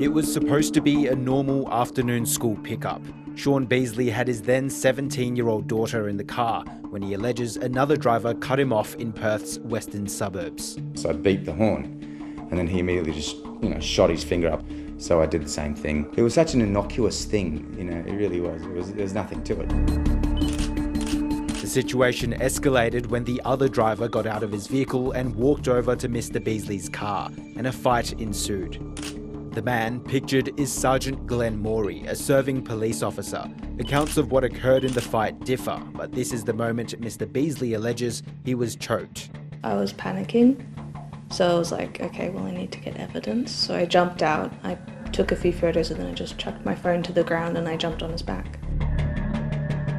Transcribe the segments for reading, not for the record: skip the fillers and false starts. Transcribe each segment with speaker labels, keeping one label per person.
Speaker 1: It was supposed to be a normal afternoon school pickup. Sean Beasley had his then 17-year-old daughter in the car when he alleges another driver cut him off in Perth's western suburbs.
Speaker 2: So I beeped the horn, and then he immediately just, shot his finger up. So I did the same thing. It was such an innocuous thing, it really was. There's nothing to it.
Speaker 1: The situation escalated when the other driver got out of his vehicle and walked over to Mr. Beasley's car, and a fight ensued. The man pictured is Sergeant Glenn Morey, a serving police officer. Accounts of what occurred in the fight differ, but this is the moment Mr. Beasley alleges he was choked.
Speaker 3: I was panicking, so I was like, okay, well, I need to get evidence. So I jumped out, I took a few photos, and then I just chucked my phone to the ground and I jumped on his back.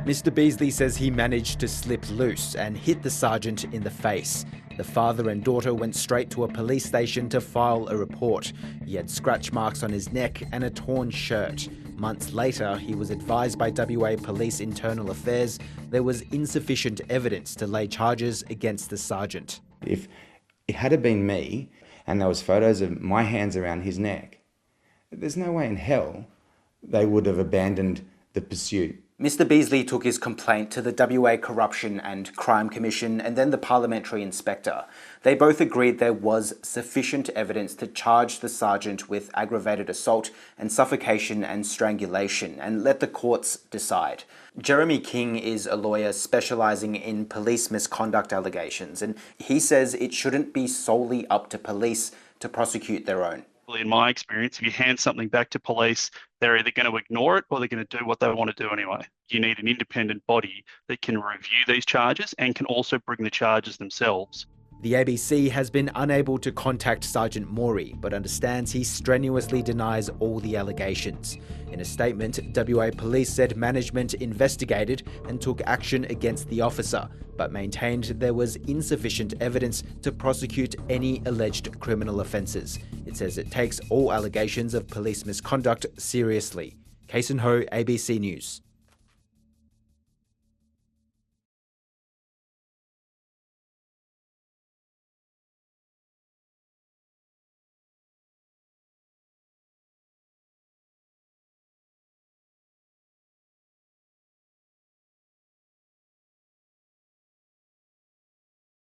Speaker 1: Mr. Beasley says he managed to slip loose and hit the sergeant in the face. The father and daughter went straight to a police station to file a report. He had scratch marks on his neck and a torn shirt. Months later, he was advised by WA Police Internal Affairs there was insufficient evidence to lay charges against the sergeant.
Speaker 2: If it had been me and there was photos of my hands around his neck, there's no way in hell they would have abandoned the pursuit.
Speaker 1: Mr. Beasley took his complaint to the WA Corruption and Crime Commission and then the Parliamentary Inspector. They both agreed there was sufficient evidence to charge the sergeant with aggravated assault and suffocation and strangulation and let the courts decide. Jeremy King is a lawyer specialising in police misconduct allegations, and he says it shouldn't be solely up to police to prosecute their own.
Speaker 4: In my experience, if you hand something back to police, they're either going to ignore it or they're going to do what they want to do anyway. You need an independent body that can review these charges and can also bring the charges themselves.
Speaker 1: The ABC has been unable to contact Sergeant Morey, but understands he strenuously denies all the allegations. In a statement, WA Police said management investigated and took action against the officer, but maintained there was insufficient evidence to prosecute any alleged criminal offences. It says it takes all allegations of police misconduct seriously. Case and Ho, ABC News.